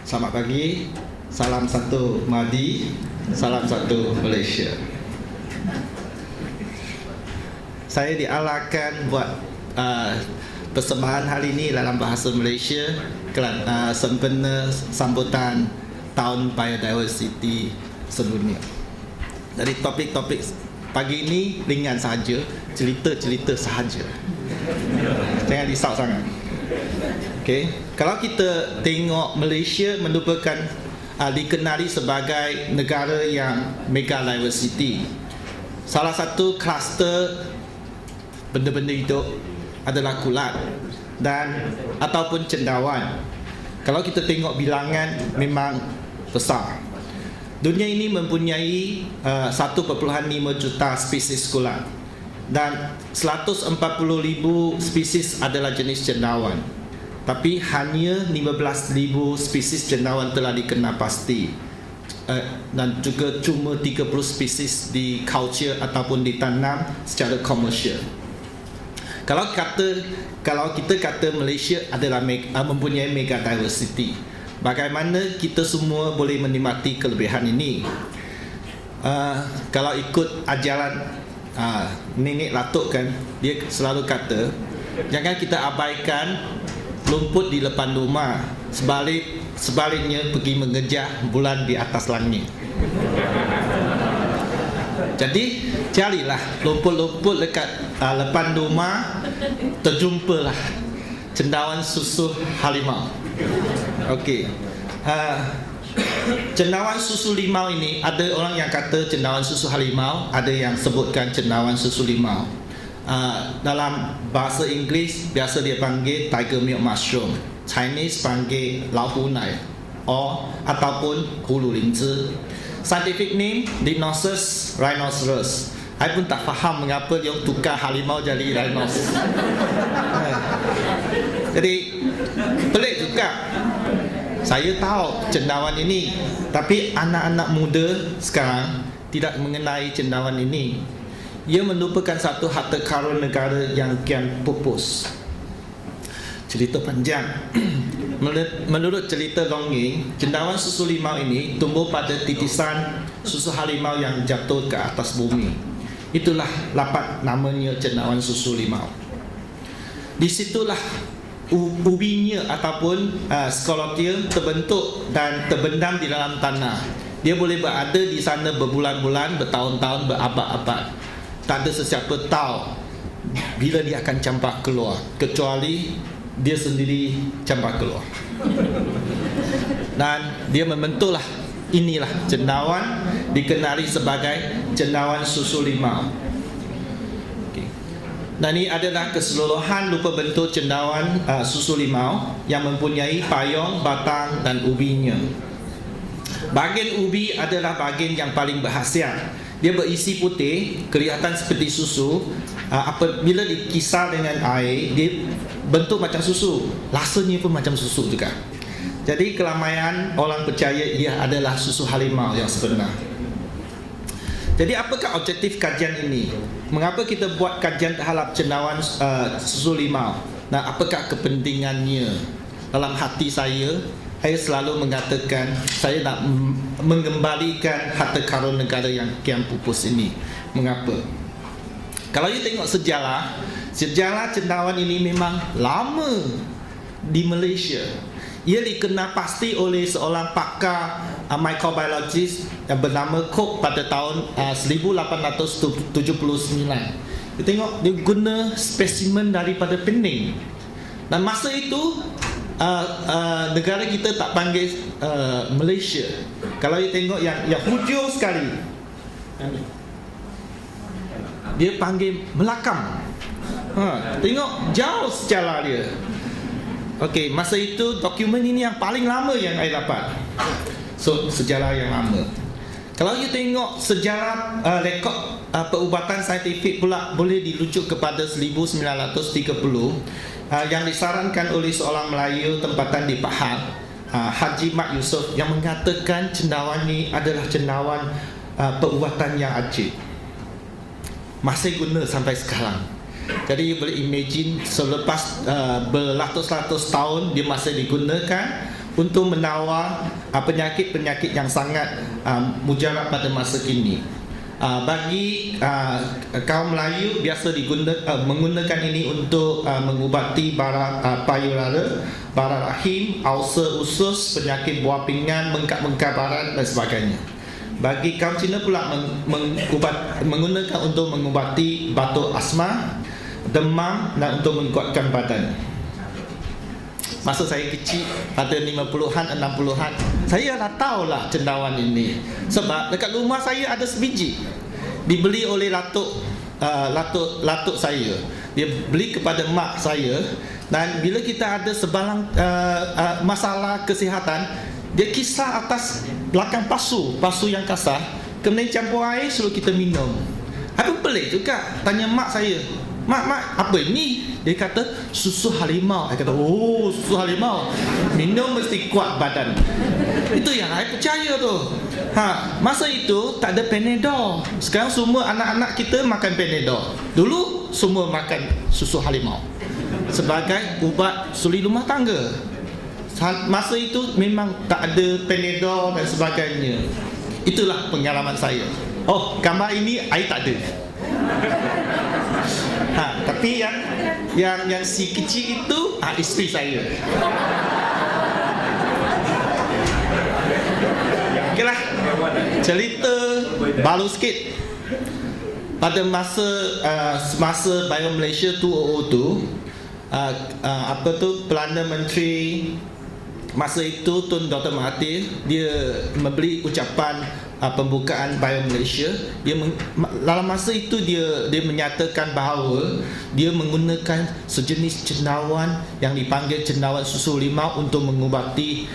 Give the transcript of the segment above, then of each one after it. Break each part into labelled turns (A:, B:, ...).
A: Selamat pagi, salam satu Madi, salam satu Malaysia. Saya diarahkan buat persembahan hari ini dalam bahasa Malaysia sempena sambutan Tahun Biodiversity sedunia. Dari topik-topik pagi ini ringan sahaja, cerita-cerita sahaja. Jangan risau sangat. Okay. Kalau kita tengok Malaysia merupakan dikenali sebagai negara yang mega diversity. Salah satu kluster benda-benda hidup adalah kulat dan ataupun cendawan. Kalau kita tengok bilangan memang besar. Dunia ini mempunyai 1.5 juta spesies kulat dan 140,000 spesies adalah jenis cendawan. Tapi hanya 15,000 spesies cendawan telah dikenal pasti, dan juga cuma 30 spesies di culture ataupun ditanam secara komersial. Kalau kita kata Malaysia adalah mempunyai mega diversity, bagaimana kita semua boleh menikmati kelebihan ini? Kalau ikut ajaran nenek Latuk kan, dia selalu kata jangan kita abaikan lumput di depan rumah, sebaliknya pergi mengejar bulan di atas langit. Jadi carilah lumput-lumput dekat depan rumah, terjumpalah cendawan susu harimau. Okey. Cendawan susu limau ini, ada orang yang kata cendawan susu harimau, ada yang sebutkan cendawan susu limau. Dalam bahasa Inggeris biasa dia panggil tiger milk mushroom, Chinese panggil lau hu nai ataupun hulu linzi. Scientific name Dinoceras rhinoceros. Saya pun tak faham mengapa dia tukar harimau jadi rhinos. Jadi pelik juga. Saya tahu cendawan ini, tapi anak-anak muda sekarang tidak mengenai cendawan ini. Ia merupakan satu harta karun negara yang kian pupus. Cerita panjang. Menurut cerita dongeng, cendawan susu limau ini tumbuh pada titisan susu harimau yang jatuh ke atas bumi. Itulah lapat namanya cendawan susu limau. Disitulah ubinya ataupun skolotium terbentuk dan terbendam di dalam tanah. Dia boleh berada di sana berbulan-bulan, bertahun-tahun, berabad-abad. Tak ada sesiapa tahu bila dia akan campak keluar, kecuali dia sendiri campak keluar. Dan dia membentuklah, inilah cendawan, dikenali sebagai cendawan susu limau. Okay. Dan ini adalah keseluruhan rupa bentuk cendawan susu limau yang mempunyai payung, batang dan ubinya. Bahagian ubi adalah bahagian yang paling berkhasiat. Dia berisi putih, kelihatan seperti susu. Apabila dikisar dengan air, dia bentuk macam susu, rasanya pun macam susu juga. Jadi keramaian orang percaya ia adalah susu harimau yang sebenar. Jadi apakah objektif kajian ini? Mengapa kita buat kajian terhadap cendawan susu limau? Dan apakah kepentingannya? Dalam hati saya selalu mengatakan saya nak mengembalikan harta karun negara yang kian pupus ini. Mengapa? Kalau you tengok sejarah cendawan ini memang lama di Malaysia. Ia dikenal pasti oleh seorang pakar microbiologist yang bernama Cook pada tahun 1879. You tengok dia guna spesimen daripada Pening. Dan masa itu negara kita tak panggil Malaysia. Kalau you tengok yang hujung sekali, dia panggil Melakam. Tengok jauh sejarah dia. Okey, masa itu dokumen ini yang paling lama yang saya dapat. So sejarah yang lama. Kalau you tengok sejarah rekod perubatan saintifik pula boleh dirujuk kepada 1930, yang disarankan oleh seorang Melayu tempatan di Pahang, Haji Mat Yusof, yang mengatakan cendawan ini adalah cendawan perubatan yang ajib. Masih guna sampai sekarang. Jadi boleh imagine selepas beratus-ratus tahun dia masih digunakan untuk menawar penyakit-penyakit yang sangat mujarab pada masa kini. Bagi kaum Melayu biasa menggunakan ini untuk mengubati payudara, bara rahim, ulcer usus, penyakit buah pinggan, bengkak-bengkak barat dan sebagainya. Bagi kaum Cina pula menggunakan untuk mengubati batuk asma, demam dan untuk menguatkan badan. Masa saya kecil pada 50-an, 60-an, saya dah tahulah cendawan ini. Sebab dekat rumah saya ada sebiji. Dibeli oleh latuk saya. Dia beli kepada mak saya. Dan bila kita ada sebalang masalah kesihatan, dia kisar atas belakang pasu yang kasar, kemudian campur air suruh kita minum. Aku pelik juga tanya mak saya, Mak, apa ini? Dia kata, susu harimau. Saya kata, oh, susu harimau, minum mesti kuat badan. Itu yang saya percaya tu. Masa itu tak ada Panadol. Sekarang semua anak-anak kita makan Panadol. Dulu semua makan susu harimau sebagai ubat suri rumah tangga. Masa itu memang tak ada Panadol dan sebagainya. Itulah pengalaman saya. Oh, gambar ini saya tak ada. Tapi yang si kecil itu isteri saya. Okeylah, cerita baru sikit. Pada masa Bio Malaysia 2002, Perdana Menteri masa itu Tun Dr. Mahathir, dia memberi ucapan pembukaan Bio Malaysia. Dalam masa itu dia menyatakan bahawa dia menggunakan sejenis cendawan yang dipanggil cendawan susu limau untuk mengubati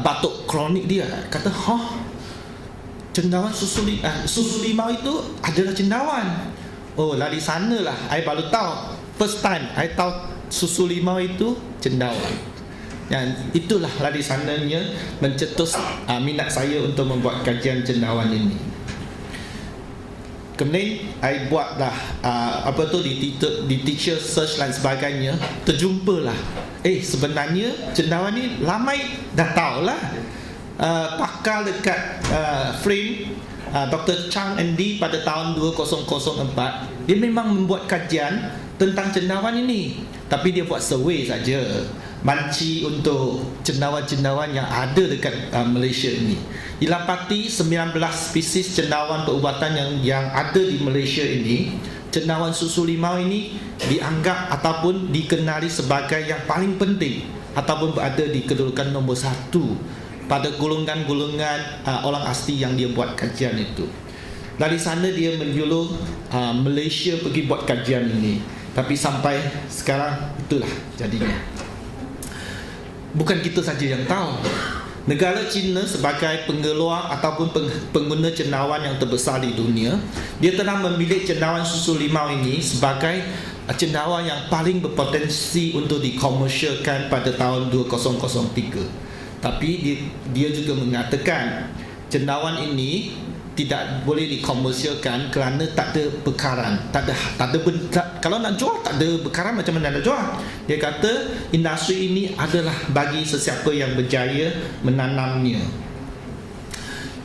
A: batuk kronik dia. Kata, cendawan susu limau itu adalah cendawan. Oh, dari sanalah saya baru tahu. First time saya tahu susu limau itu cendawan. Dan itulah dari sananya mencetus minat saya untuk membuat kajian cendawan ini. Kemudian saya buatlah di teacher search dan sebagainya. Terjumpalah sebenarnya cendawan ni lamai dah tahulah. Pakar dekat frame Dr. Chang Andy pada tahun 2004, dia memang membuat kajian tentang cendawan ini, tapi dia buat survey saja, banci untuk cendawan-cendawan yang ada dekat Malaysia ini. Dilapati 19 spesies cendawan perubatan yang ada di Malaysia ini. Cendawan susu limau ini dianggap ataupun dikenali sebagai yang paling penting ataupun berada di kedudukan nombor 1 pada golongan-golongan orang asli yang dia buat kajian itu. Dari sana dia menyuruh Malaysia pergi buat kajian ini. Tapi sampai sekarang itulah jadinya. Bukan kita saja yang tahu. Negara China sebagai pengeluar ataupun pengguna cendawan yang terbesar di dunia, dia telah memilih cendawan susu limau ini sebagai cendawan yang paling berpotensi untuk dikomersialkan pada tahun 2003. Tapi dia juga mengatakan cendawan ini tidak boleh dikomersialkan kerana tak ada bekaran, kalau nak jual tak ada bekaran, macam mana nak jual? Dia kata industri ini adalah bagi sesiapa yang berjaya menanamnya.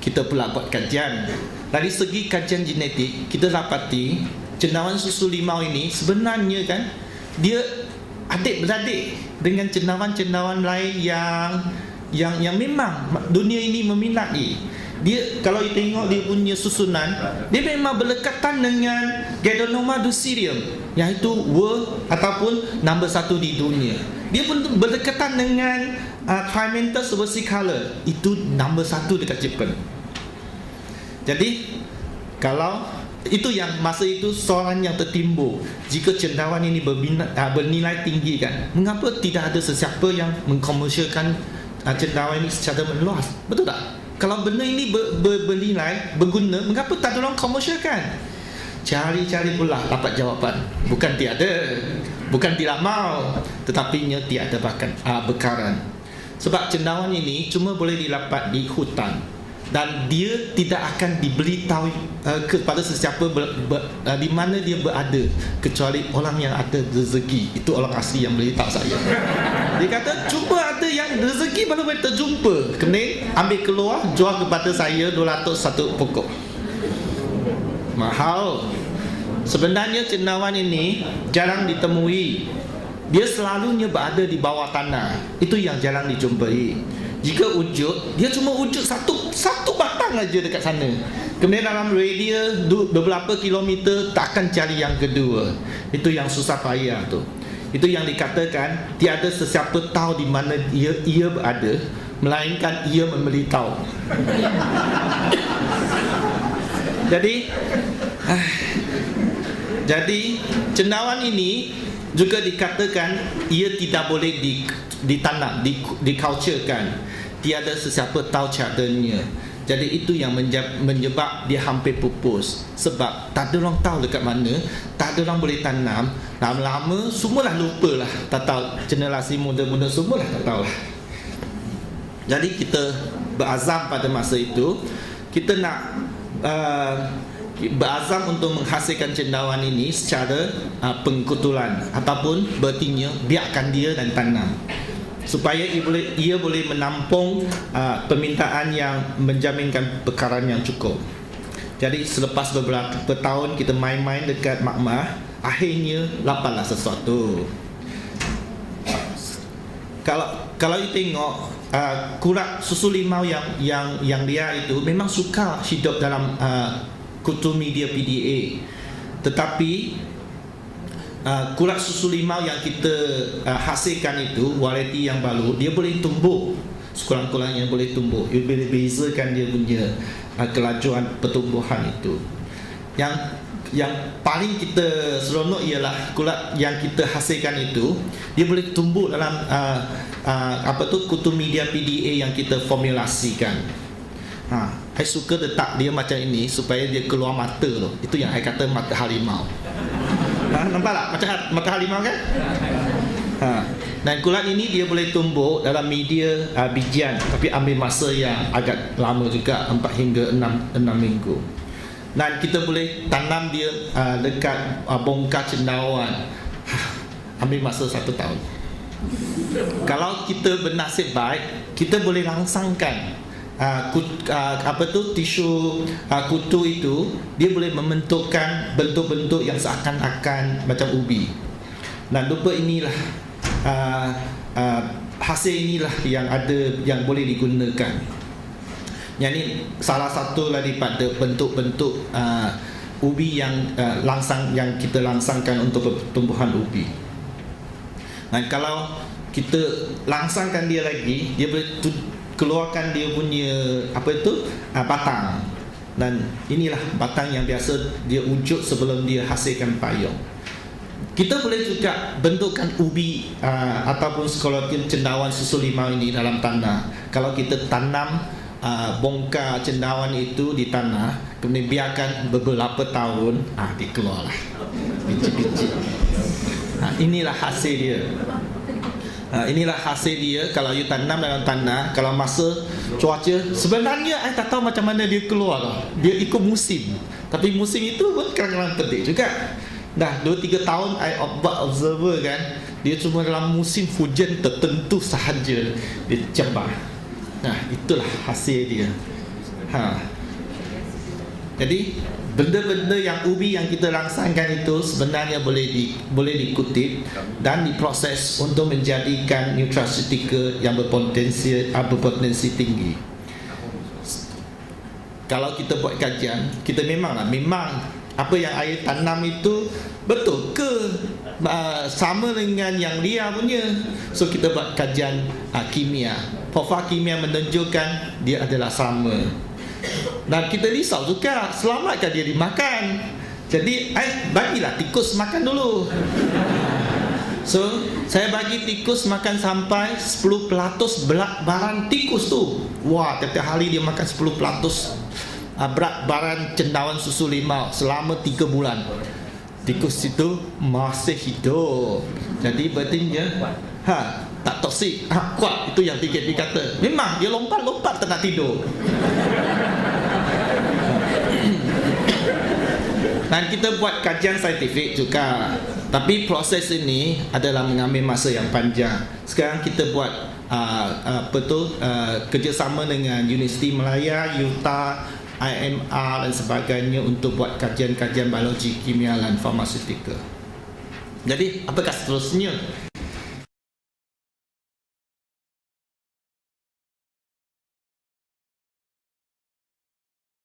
A: Kita pula buat kajian. Dari segi kajian genetik, kita dapati cendawan susu limau ini sebenarnya kan dia adik-beradik dengan cendawan-cendawan lain yang memang dunia ini meminati. Dia kalau tengok dia punya susunan, dia memang berdekatan dengan Ganoderma ducerium, iaitu world ataupun nombor 1 di dunia. Dia pun berdekatan dengan Trimentus versicolor, itu nombor 1 dekat Jepun. Jadi kalau itu yang masa itu soalan yang tertimbul, jika cendawan ini bernilai tinggi kan, mengapa tidak ada sesiapa yang mengkomersialkan cendawan ini secara meluas? Betul tak? Kalau benda ini bernilai, berguna, mengapa tak ada orang komersialkan? Cari-cari pula dapat jawapan. Bukan tiada, bukan tidak mau, tetapi tiada bekaran. Sebab cendawan ini cuma boleh didapat di hutan. dan dia tidak akan diberitahu kepada sesiapa di mana dia berada, kecuali orang yang ada rezeki. Itu orang asli yang beritahu saya. Dia kata cuba ada yang rezeki baru boleh terjumpa, kemudian ambil keluar, jual kepada saya 200 satu pokok. Mahal. Sebenarnya cendawan ini jarang ditemui. Dia selalunya berada di bawah tanah. Itu yang jarang dijumpai. Jika wujud, dia cuma wujud satu batang aja dekat sana. Kemudian dalam radius beberapa kilometer tak akan cari yang kedua. Itu yang susah payah tu. Itu yang dikatakan tiada sesiapa tahu di mana ia berada, melainkan ia memberitahu. Jadi cendawan ini juga dikatakan ia tidak boleh ditanam, diculturekan. Tiada sesiapa tahu caranya. Jadi itu yang menyebab dia hampir pupus. Sebab tak ada orang tahu dekat mana, tak ada orang boleh tanam. Lama-lama semualah lupalah. Tak tahu, generasi muda-muda semualah tak tahulah. Jadi kita berazam pada masa itu, kita nak berazam untuk menghasilkan cendawan ini secara pengkutulan ataupun bertinya biarkan dia dan tanam, supaya ia boleh menampung permintaan yang menjaminkan bekaran yang cukup. Jadi selepas beberapa tahun kita main-main dekat makmah, akhirnya dapatlah sesuatu. Kalau you tengok kurak susu limau yang dia itu memang suka hidup dalam kutu media PDA, tetapi kurak susu limau yang kita hasilkan itu variety yang baru, dia boleh tumbuh, sekurang-kurangnya boleh tumbuh. Ia boleh bezakan dia punya kelajuan pertumbuhan itu. Yang paling kita seronok ialah kulat yang kita hasilkan itu dia boleh tumbuh dalam kutu media PDA yang kita formulasikan. Saya suka letak dia macam ini supaya dia keluar mata tu. Itu yang saya kata mata harimau. Nampak tak macam mata harimau kan? Dan kulat ini dia boleh tumbuh dalam media bijian, tapi ambil masa yang agak lama juga, 4 hingga 6 minggu. Dan kita boleh tanam dia dekat bongkar cendawan, ambil masa 1 tahun. Kalau kita bernasib baik, kita boleh langsangkan tisu kutu itu, dia boleh membentukkan bentuk-bentuk yang seakan-akan macam ubi. Dan rupa inilah hasil inilah yang ada yang boleh digunakan. Yang ini salah satu daripada bentuk-bentuk ubi yang yang kita langsangkan untuk pertumbuhan ubi. Dan kalau kita langsangkan dia lagi, dia boleh keluarkan dia punya batang. Dan inilah batang yang biasa dia wujud sebelum dia hasilkan payung. Kita boleh juga bentukkan ubi ataupun skolotin cendawan susu limau ini dalam tanah. Kalau kita tanam bongkar cendawan itu di tanah, kemudian biarkan beberapa tahun, dikeluarlah biji-biji. Inilah hasil dia. Inilah hasil dia kalau you tanam dalam tanah. Kalau masa cuaca, sebenarnya saya tak tahu macam mana dia keluar. Dia ikut musim, tapi musim itu pun kadang-kadang pedik juga. Dah 2-3 tahun saya observer kan, dia cuma dalam musim hujan tertentu sahaja dia cembah. Itulah hasil dia. Jadi benda-benda yang ubi yang kita rangsangkan itu sebenarnya boleh dikutip dan diproses untuk menjadikan nutraceutical yang berpotensi tinggi. Kalau kita buat kajian, kita memang apa yang air tanam itu betul ke sama dengan yang dia punya. So kita buat kajian kimia. Profil kimia menunjukkan dia adalah sama. Dan kita risau juga, selamatkan dia dimakan. Jadi bagilah tikus makan dulu. So saya bagi tikus makan sampai 10% barang tikus tu. Wah, tiap hari dia makan 10% berat barang cendawan susu limau selama 3 bulan. Tikus itu masih hidup. Jadi berarti tak toksik, kuat. Itu yang dikata. Memang dia lompat-lompat tak nak tidur. Dan kita buat kajian saintifik juga. Tapi proses ini adalah mengambil masa yang panjang. Sekarang kita buat kerjasama dengan Universiti Malaya, Utah, IMR dan sebagainya untuk buat kajian-kajian biologi, kimia dan farmaseutika. Jadi, apakah seterusnya?